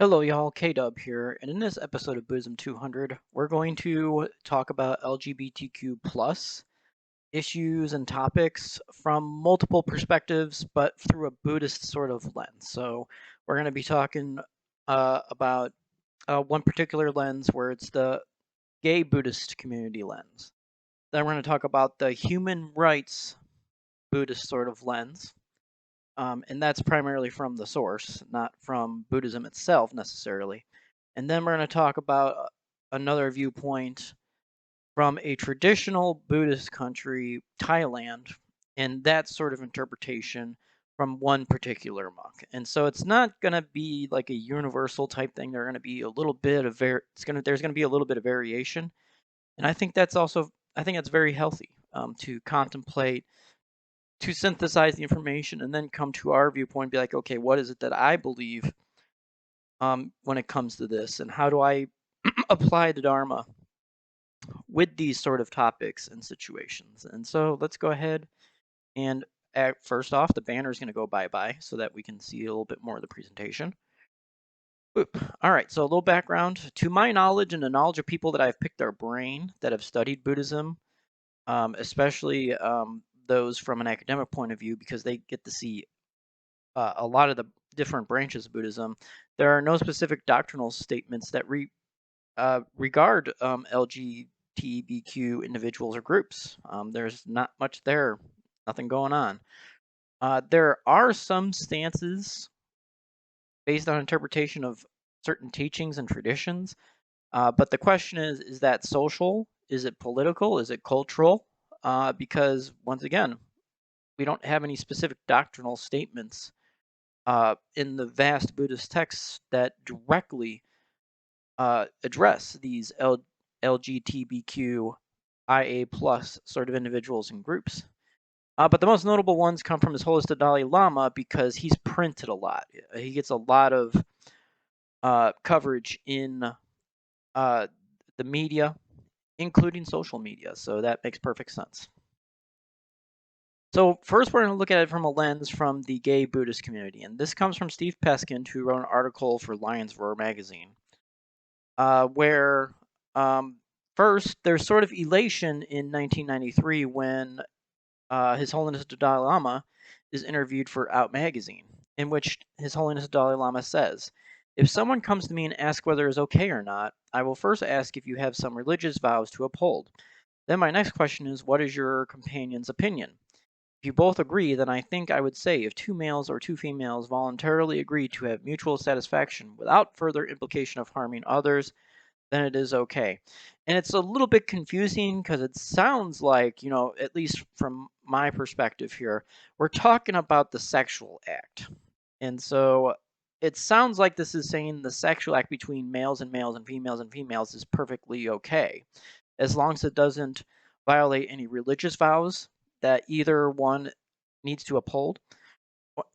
Hello, y'all. K-Dub here, and in this episode of Buddhism 200, we're going to talk about LGBTQ plus issues and topics from multiple perspectives, but through a Buddhist sort of lens. So we're going to be talking about one particular lens where it's the gay Buddhist community lens. Then we're going to talk about the human rights Buddhist sort of lens. And that's primarily from the source, not from Buddhism itself necessarily. And then we're going to talk about another viewpoint from a traditional Buddhist country, Thailand, and that sort of interpretation from one particular monk. And so it's not going to be like a universal type thing. There's going to be a little bit of there's going to be a little bit of variation, and I think that's very healthy to contemplate, to synthesize the information, and then come to our viewpoint and be like, okay, what is it that I believe when it comes to this, and how do I apply the Dharma with these sort of topics and situations? And so let's go ahead and first off, the banner is going to go bye-bye so that we can see a little bit more of the presentation. Oop. All right, so a little background. To my knowledge and the knowledge of people that I've picked their brain that have studied Buddhism, especially those from an academic point of view, because they get to see a lot of the different branches of Buddhism, there are no specific doctrinal statements that regard LGBTQ individuals or groups. There's not much there, nothing going on. There are some stances based on interpretation of certain teachings and traditions, but the question is that social? Is it political? Is it cultural? Because once again, we don't have any specific doctrinal statements in the vast Buddhist texts that directly address these LGBTQIA plus sort of individuals and groups. But the most notable ones come from His Holiness the Dalai Lama because he's printed a lot. He gets a lot of coverage in the media, including social media. So that makes perfect sense. So first, we're going to look at it from a lens from the gay Buddhist community, and this comes from Steve Peskind, who wrote an article for Lions Roar magazine, where first there's sort of elation in 1993 when His Holiness the Dalai Lama is interviewed for Out magazine, in which His Holiness the Dalai Lama says, "If someone comes to me and asks whether it's okay or not, I will first ask if you have some religious vows to uphold. Then my next question is, what is your companion's opinion? If you both agree, then I think I would say if two males or two females voluntarily agree to have mutual satisfaction without further implication of harming others, then it is okay." And it's a little bit confusing because it sounds like, at least from my perspective here, we're talking about the sexual act. And so it sounds like this is saying the sexual act between males and males and females is perfectly okay, as long as it doesn't violate any religious vows that either one needs to uphold,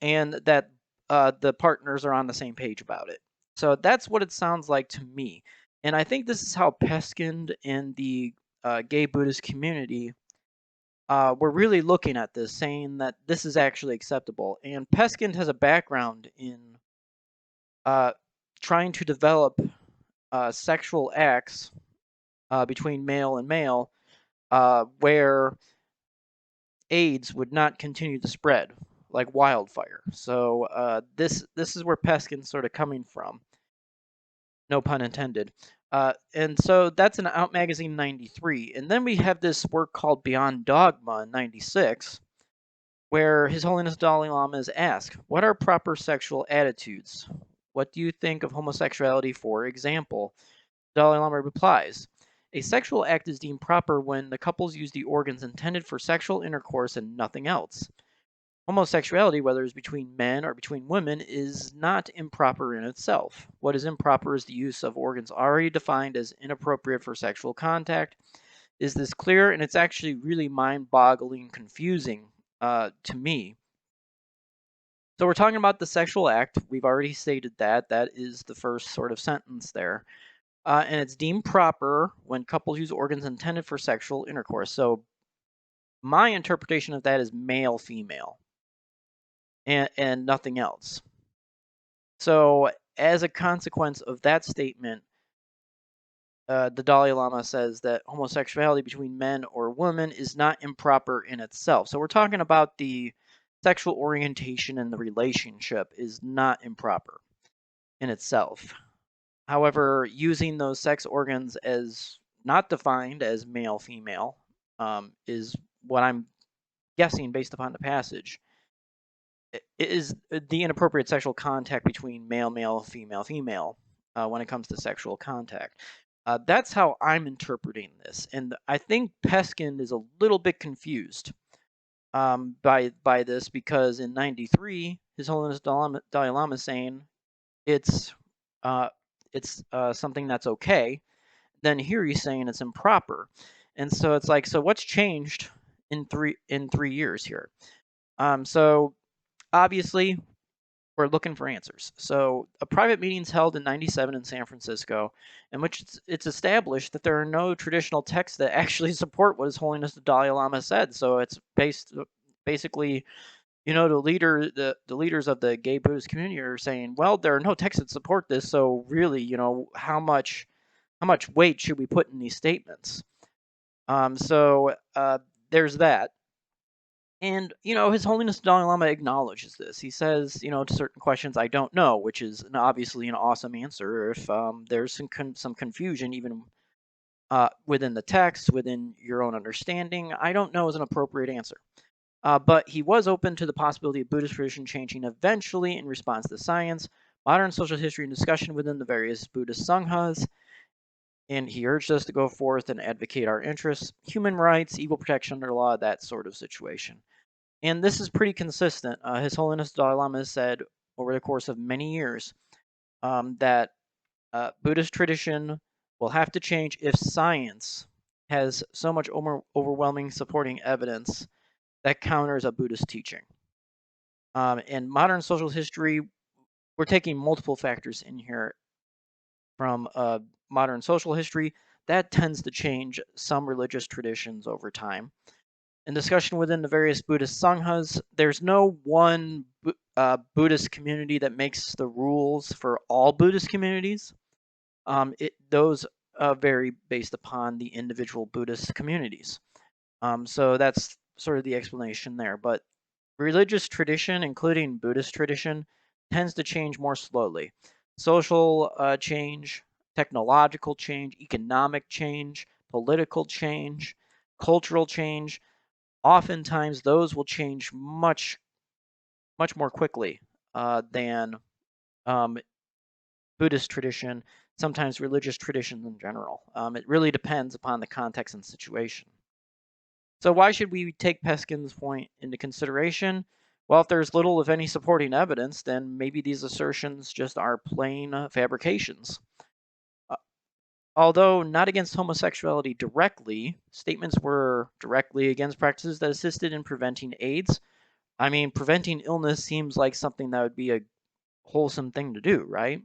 and that the partners are on the same page about it. So that's what it sounds like to me. And I think this is how Peskind and the gay Buddhist community were really looking at this, saying that this is actually acceptable. And Peskind has a background in uh, trying to develop sexual acts between male and male where AIDS would not continue to spread like wildfire. So this is where Peskind's sort of coming from, no pun intended. And so that's in Out Magazine 93. And then we have this work called Beyond Dogma in 96, where His Holiness Dalai Lama is asked, what are proper sexual attitudes? What do you think of homosexuality, for example? Dalai Lama replies, a sexual act is deemed proper when the couples use the organs intended for sexual intercourse and nothing else. Homosexuality, whether it's between men or between women, is not improper in itself. What is improper is the use of organs already defined as inappropriate for sexual contact. Is this clear? And it's actually really mind-boggling, confusing to me. So we're talking about the sexual act. We've already stated that. That is the first sort of sentence there. And it's deemed proper when couples use organs intended for sexual intercourse. So my interpretation of that is male-female. And nothing else. So as a consequence of that statement, the Dalai Lama says that homosexuality between men or women is not improper in itself. So we're talking about the sexual orientation and the relationship is not improper in itself. However, using those sex organs as not defined as male female is what I'm guessing based upon the passage is the inappropriate sexual contact between male male female female when it comes to sexual contact. That's how I'm interpreting this, and I think Peskin is a little bit confused by this because in '93, His Holiness Dalai Lama is saying it's uh, it's something that's okay. Then here he's saying it's improper, and so it's like, so what's changed in 3 years here? So obviously we're looking for answers. So a private meeting's held in '97 in San Francisco, in which it's established that there are no traditional texts that actually support what His Holiness the Dalai Lama said. So it's basically, the leaders of the gay Buddhist community are saying, well, there are no texts that support this. So really, how much weight should we put in these statements? So there's that. And, His Holiness Dalai Lama acknowledges this. He says, to certain questions, I don't know, which is obviously an awesome answer if there's some confusion, even within the text, within your own understanding. I don't know is an appropriate answer. But he was open to the possibility of Buddhist tradition changing eventually in response to science, modern social history, and discussion within the various Buddhist sanghas. And he urged us to go forth and advocate our interests, human rights, equal protection under law, that sort of situation. And this is pretty consistent. His Holiness Dalai Lama has said over the course of many years that Buddhist tradition will have to change if science has so much overwhelming supporting evidence that counters a Buddhist teaching. In modern social history, we're taking multiple factors in here from modern social history. That tends to change some religious traditions over time. In discussion within the various Buddhist sanghas, there's no one Buddhist community that makes the rules for all Buddhist communities. Those vary based upon the individual Buddhist communities. So that's sort of the explanation there. But religious tradition, including Buddhist tradition, tends to change more slowly. Social change, technological change, economic change, political change, cultural change, oftentimes those will change much, much more quickly than um, Buddhist tradition, sometimes religious traditions in general. It really depends upon the context and situation. So why should we take Peskin's point into consideration? Well, if there's little, if any, supporting evidence, then maybe these assertions just are plain fabrications. Although not against homosexuality directly, statements were directly against practices that assisted in preventing AIDS. I mean, preventing illness seems like something that would be a wholesome thing to do, right?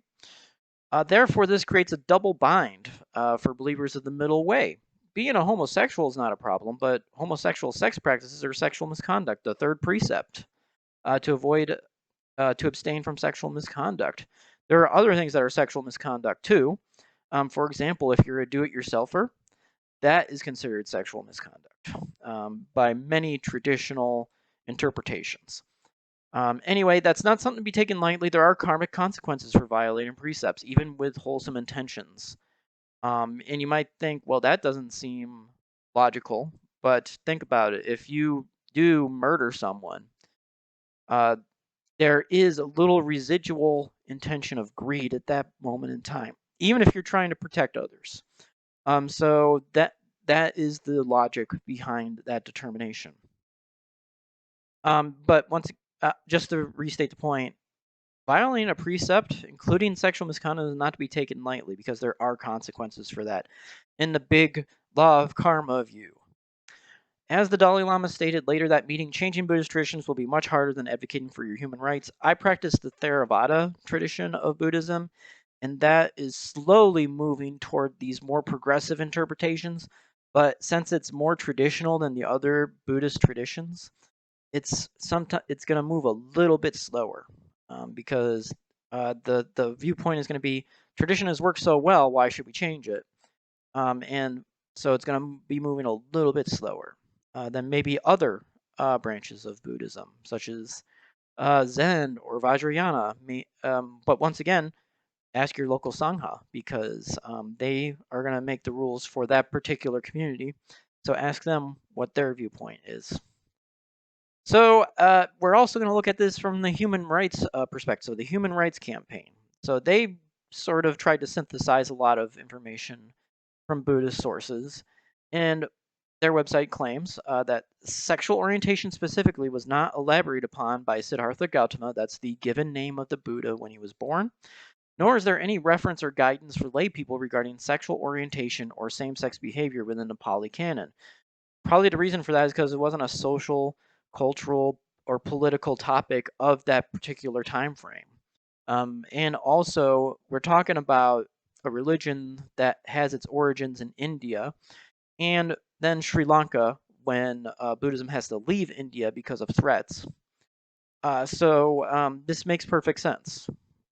Therefore, this creates a double bind for believers of the middle way. Being a homosexual is not a problem, but homosexual sex practices are sexual misconduct, the third precept, to abstain from sexual misconduct. There are other things that are sexual misconduct too. For example, if you're a do-it-yourselfer, that is considered sexual misconduct by many traditional interpretations. Anyway, that's not something to be taken lightly. There are karmic consequences for violating precepts, even with wholesome intentions. And you might think, well, that doesn't seem logical, but think about it. If you do murder someone, uh, there is a little residual intention of greed at that moment in time, even if you're trying to protect others. So that is the logic behind that determination. But just to restate the point, violating a precept, including sexual misconduct, is not to be taken lightly because there are consequences for that in the big law of karma view. As the Dalai Lama stated later that meeting, changing Buddhist traditions will be much harder than advocating for your human rights. I practice the Theravada tradition of Buddhism, and that is slowly moving toward these more progressive interpretations. But since it's more traditional than the other Buddhist traditions, it's going to move a little bit slower because The viewpoint is going to be tradition has worked so well, why should we change it? And so it's going to be moving a little bit slower than maybe other branches of Buddhism, such as Zen or Vajrayana. But once again, ask your local Sangha because they are going to make the rules for that particular community. So ask them what their viewpoint is. So we're also going to look at this from the human rights perspective, so the Human Rights Campaign. So they sort of tried to synthesize a lot of information from Buddhist sources, and their website claims that sexual orientation specifically was not elaborated upon by Siddhartha Gautama, that's the given name of the Buddha when he was born, nor is there any reference or guidance for lay people regarding sexual orientation or same-sex behavior within the Pali Canon. Probably the reason for that is because it wasn't a social, cultural, or political topic of that particular time frame. And also, we're talking about a religion that has its origins in India and then Sri Lanka when Buddhism has to leave India because of threats. So this makes perfect sense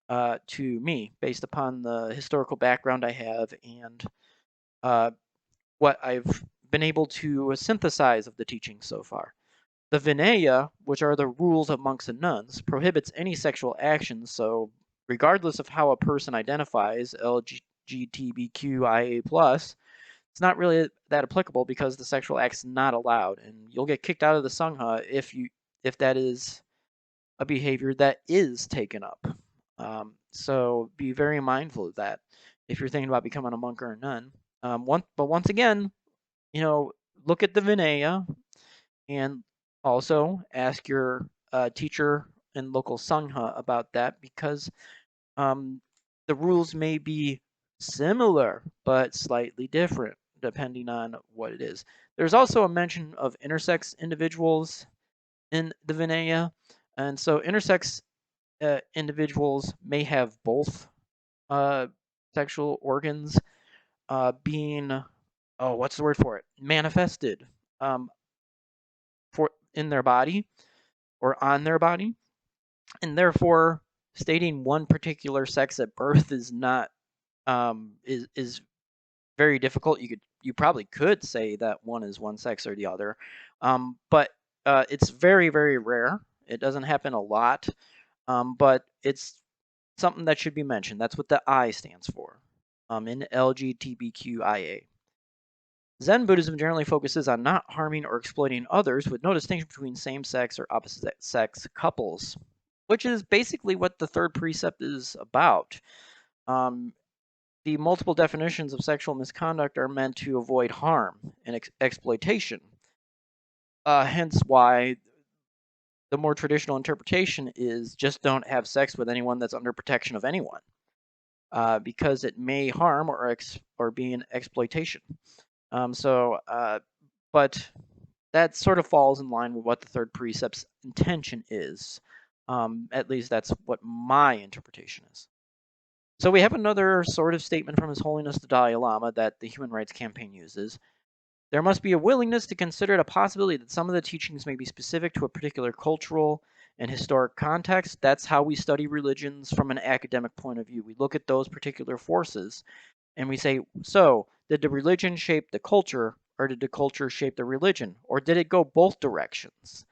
to me based upon the historical background I have and uh, what I've been able to synthesize of the teachings so far. The Vinaya, which are the rules of monks and nuns, prohibits any sexual actions, so regardless of how a person identifies, LGBTQIA+, it's not really that applicable because the sexual act's not allowed, and you'll get kicked out of the Sangha if that is a behavior that is taken up. So be very mindful of that if you're thinking about becoming a monk or a nun. But once again, look at the Vinaya and also ask your teacher and local Sangha about that because um, the rules may be similar but slightly different depending on what it is. There's also a mention of intersex individuals in the Vinaya, and so intersex individuals may have both uh, sexual organs being, oh, what's the word for it? Manifested um, for in their body or on their body, and therefore stating one particular sex at birth is not is very difficult. You probably could say that one is one sex or the other, but it's very rare. It doesn't happen a lot, but it's something that should be mentioned. That's what the I stands for in LGBTQIA. Zen Buddhism generally focuses on not harming or exploiting others, with no distinction between same-sex or opposite-sex couples, which is basically what the third precept is about. Um, the multiple definitions of sexual misconduct are meant to avoid harm and exploitation. Hence why the more traditional interpretation is just don't have sex with anyone that's under protection of anyone, because it may harm or be an exploitation. But that sort of falls in line with what the third precept's intention is. At least that's what my interpretation is. So we have another sort of statement from His Holiness the Dalai Lama that the Human Rights Campaign uses. There must be a willingness to consider it a possibility that some of the teachings may be specific to a particular cultural and historic context. That's how we study religions from an academic point of view. We look at those particular forces and we say, so did the religion shape the culture or did the culture shape the religion? Or did it go both directions?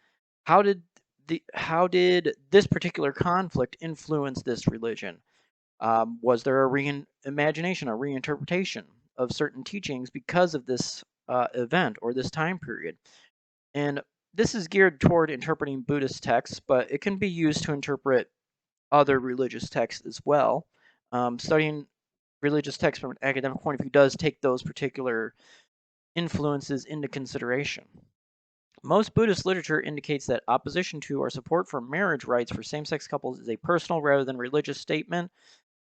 How did this particular conflict influence this religion? Was there a reimagination, a reinterpretation of certain teachings because of this event or this time period? And this is geared toward interpreting Buddhist texts, but it can be used to interpret other religious texts as well. Studying religious texts from an academic point of view does take those particular influences into consideration. Most Buddhist literature indicates that opposition to or support for marriage rights for same-sex couples is a personal rather than religious statement,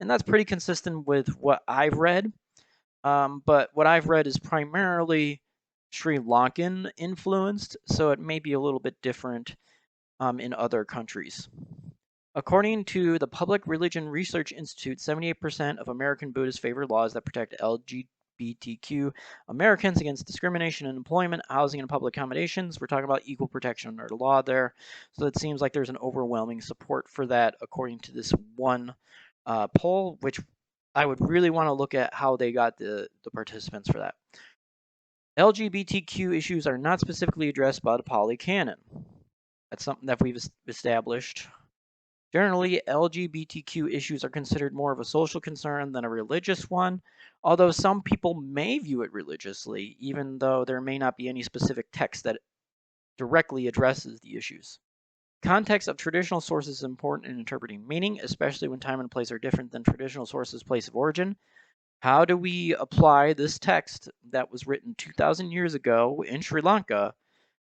and that's pretty consistent with what I've read. But what I've read is primarily Sri Lankan influenced, so it may be a little bit different in other countries. According to the Public Religion Research Institute, 78% of American Buddhists favor laws that protect LGBT LGBTQ Americans against discrimination in employment, housing, and public accommodations. We're talking about equal protection under the law there. So it seems like there's an overwhelming support for that, according to this one poll, which I would really want to look at how they got the participants for that. LGBTQ issues are not specifically addressed by the Pali Canon. That's something that we've established. Generally, LGBTQ issues are considered more of a social concern than a religious one, although some people may view it religiously, even though there may not be any specific text that directly addresses the issues. Context of traditional sources is important in interpreting meaning, especially when time and place are different than traditional sources' place of origin. How do we apply this text that was written 2,000 years ago in Sri Lanka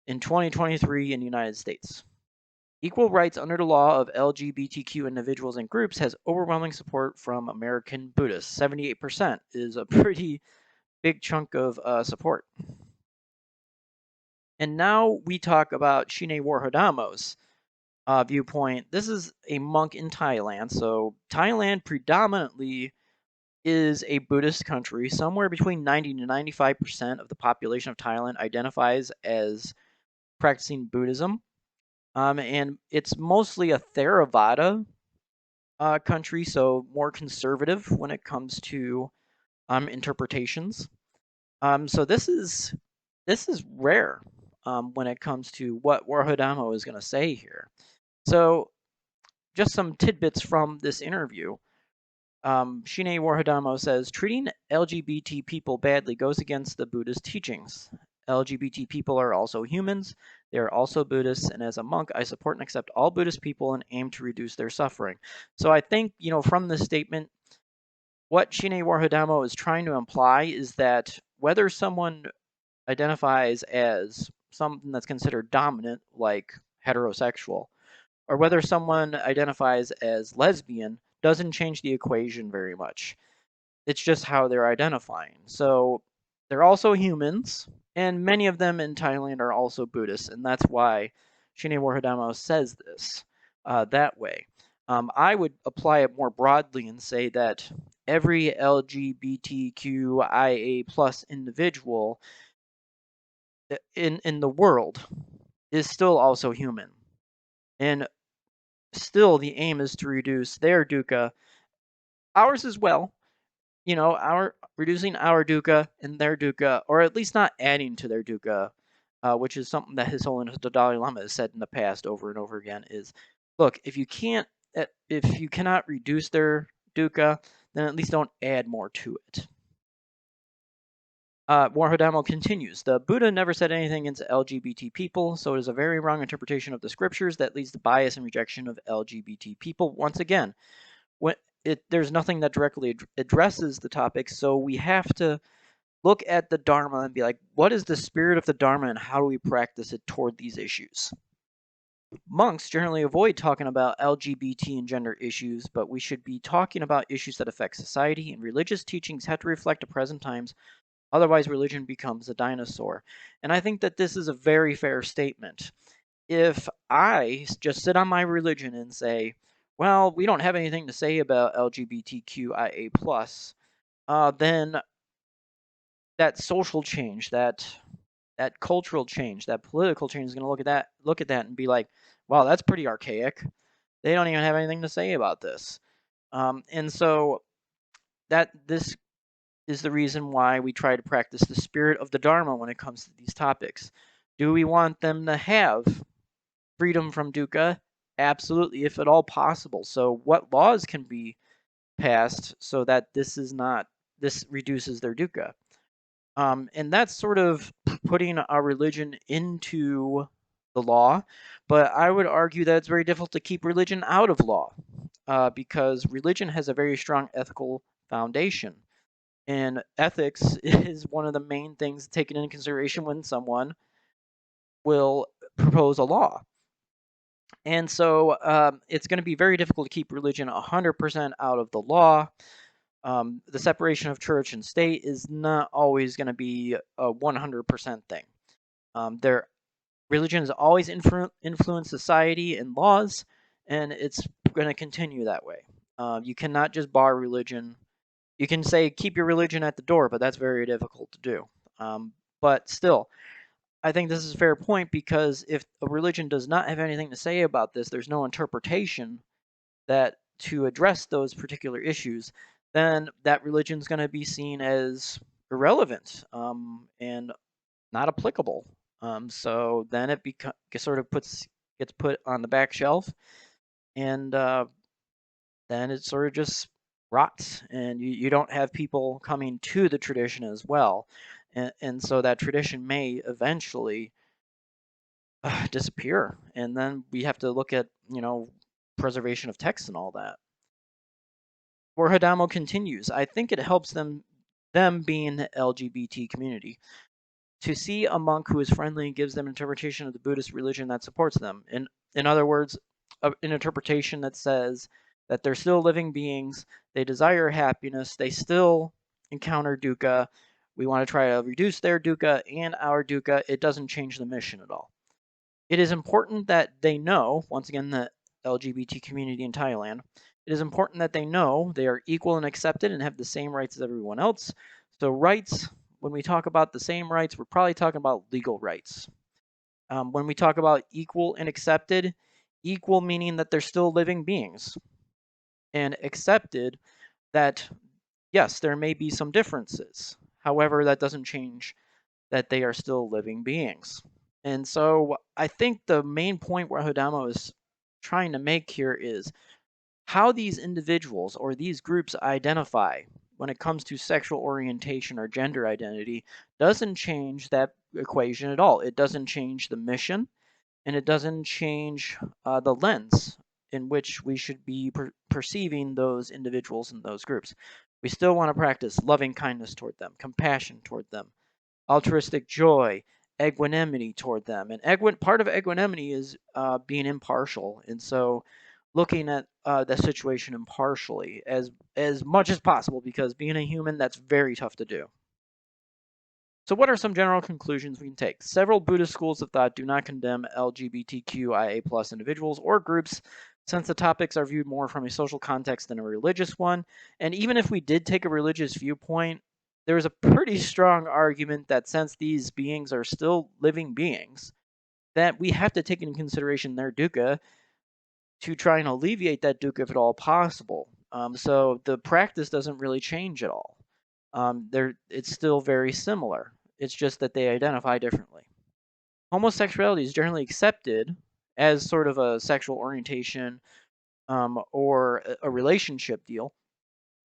in 2023 in the United States? Equal rights under the law of LGBTQ individuals and groups has overwhelming support from American Buddhists. 78% is a pretty big chunk of support. And now we talk about Shine Warhodamo's viewpoint. This is a monk in Thailand. So Thailand predominantly is a Buddhist country. Somewhere between 90 to 95% of the population of Thailand identifies as practicing Buddhism. And it's mostly a Theravada country, so more conservative when it comes to interpretations. So this is rare when it comes to what Warhodamo is going to say here. So just some tidbits from this interview. Shine Warhodamo says, treating LGBT people badly goes against the Buddhist teachings. LGBT people are also humans. They are also Buddhists, and as a monk, I support and accept all Buddhist people and aim to reduce their suffering. So I think, from this statement, what Shine Warhodamo is trying to imply is that whether someone identifies as something that's considered dominant, like heterosexual, or whether someone identifies as lesbian, doesn't change the equation very much. It's just how they're identifying. So they're also humans, and many of them in Thailand are also Buddhists, and that's why Shine Warhodamo says this that way. I would apply it more broadly and say that every LGBTQIA plus individual in the world is still also human. And still the aim is to reduce their dukkha, ours as well, our reducing our dukkha and their dukkha, or at least not adding to their dukkha, which is something that His Holiness the Dalai Lama has said in the past over and over again, is, look, if you cannot reduce their dukkha, then at least don't add more to it. Warhodamo continues, the Buddha never said anything against LGBT people, so it is a very wrong interpretation of the scriptures that leads to bias and rejection of LGBT people. Once again, there's nothing that directly addresses the topic, so we have to look at the Dharma and be like, what is the spirit of the Dharma and how do we practice it toward these issues? Monks generally avoid talking about LGBT and gender issues, but we should be talking about issues that affect society, and religious teachings have to reflect the present times. Otherwise, religion becomes a dinosaur. And I think that this is a very fair statement. If I just sit on my religion and say, well, we don't have anything to say about LGBTQIA+, then that social change, that cultural change, that political change is going to look at that and be like, wow, that's pretty archaic. They don't even have anything to say about this. And so this is the reason why we try to practice the spirit of the Dharma when it comes to these topics. Do we want them to have freedom from dukkha? Absolutely, if at all possible. So what laws can be passed so that this reduces their dukkha? And that's sort of putting our religion into the law, but I would argue that it's very difficult to keep religion out of law, because religion has a very strong ethical foundation. And ethics is one of the main things taken into consideration when someone will propose a law. And so it's going to be very difficult to keep religion 100% out of the law. The separation of church and state is not always going to be a 100% thing. Religion has always influenced society and laws, and it's going to continue that way. You cannot just bar religion You can say keep your religion at the door, but that's very difficult to do. But still, I think this is a fair point because if a religion does not have anything to say about this, there's no interpretation that to address those particular issues, then that religion's going to be seen as irrelevant and not applicable. So then it sort of gets put on the back shelf, and then it sort of just rots, and you don't have people coming to the tradition as well, and so that tradition may eventually disappear, and then we have to look at preservation of text and all that. Where Hadamo continues, I think it helps them being the LGBT community to see a monk who is friendly and gives them an interpretation of the Buddhist religion that supports them. In other words, an interpretation that says that they're still living beings, they desire happiness, they still encounter dukkha. We want to try to reduce their dukkha and our dukkha. It doesn't change the mission at all. It is important that they know, once again, the LGBT community in Thailand, it is important that they know they are equal and accepted and have the same rights as everyone else. So, rights, when we talk about the same rights, we're probably talking about legal rights. When we talk about equal and accepted, equal meaning that they're still living beings, and accepted that, yes, there may be some differences. However, that doesn't change that they are still living beings. And so I think the main point where Hodamo is trying to make here is how these individuals or these groups identify when it comes to sexual orientation or gender identity doesn't change that equation at all. It doesn't change the mission, and it doesn't change the lens in which we should be perceiving those individuals and those groups. We still want to practice loving kindness toward them, compassion toward them, altruistic joy, equanimity toward them. And part of equanimity is being impartial. And so looking at the situation impartially as much as possible, because being a human, that's very tough to do. So what are some general conclusions we can take? Several Buddhist schools of thought do not condemn LGBTQIA plus individuals or groups, since the topics are viewed more from a social context than a religious one. And even if we did take a religious viewpoint, there is a pretty strong argument that since these beings are still living beings, that we have to take into consideration their dukkha to try and alleviate that dukkha if at all possible. So the practice doesn't really change at all. It's still very similar. It's just that they identify differently. Homosexuality is generally accepted as sort of a sexual orientation or a relationship deal,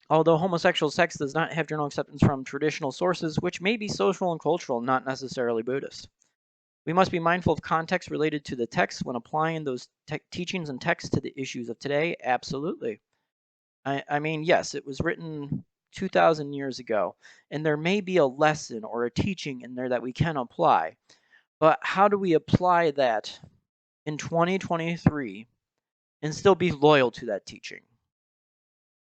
although homosexual sex does not have general acceptance from traditional sources, which may be social and cultural, not necessarily Buddhist. We must be mindful of context related to the text when applying those teachings and texts to the issues of today. Absolutely. I mean, yes, it was written 2,000 years ago, and there may be a lesson or a teaching in there that we can apply. But how do we apply that in 2023 and still be loyal to that teaching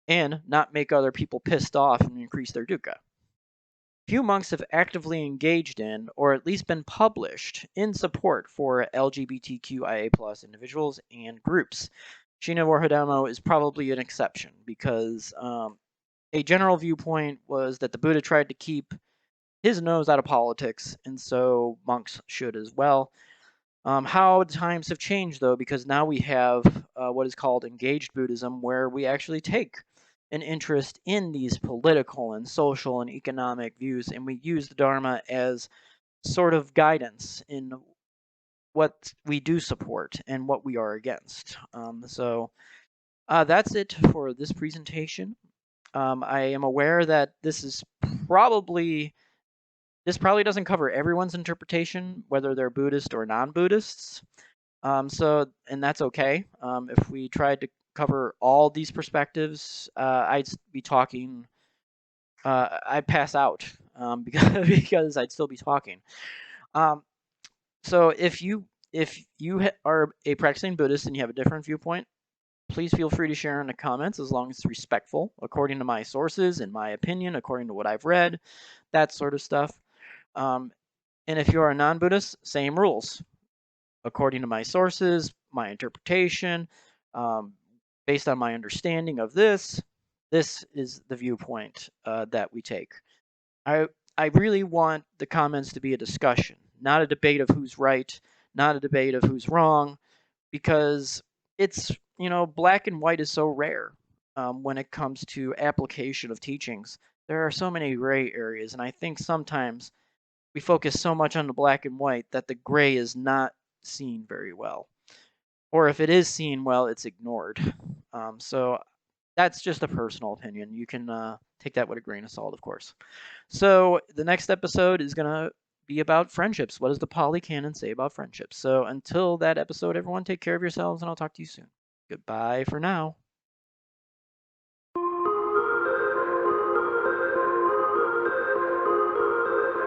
and not make other people pissed off and increase their dukkha? Few monks have actively engaged in, or at least been published, in support for LGBTQIA plus individuals and groups. Shina Warhodamo is probably an exception because a general viewpoint was that the Buddha tried to keep his nose out of politics, and so monks should as well. How times have changed, though, because now we have what is called engaged Buddhism, where we actually take an interest in these political and social and economic views, and we use the Dharma as sort of guidance in what we do support and what we are against. So that's it for this presentation. I am aware that this probably doesn't cover everyone's interpretation, whether they're Buddhist or non-Buddhists. And that's okay. If we tried to cover all these perspectives, I'd be talking. I'd pass out because I'd still be talking. So if you are a practicing Buddhist and you have a different viewpoint, please feel free to share in the comments as long as it's respectful, according to my sources, in my opinion, according to what I've read, that sort of stuff. And if you are a non-Buddhist, same rules. According to my sources, my interpretation, based on my understanding of this This is the viewpoint that we take. I I really want the comments to be a discussion, not a debate of who's right, not a debate of who's wrong, because it's, black and white is so rare when it comes to application of teachings. There are so many gray areas, and I think sometimes we focus so much on the black and white that the gray is not seen very well. Or if it is seen well, it's ignored. So that's just a personal opinion. You can take that with a grain of salt, of course. So the next episode is going to be about friendships. What does the Poly Canon say about friendships? So until that episode, everyone take care of yourselves, and I'll talk to you soon. Goodbye for now.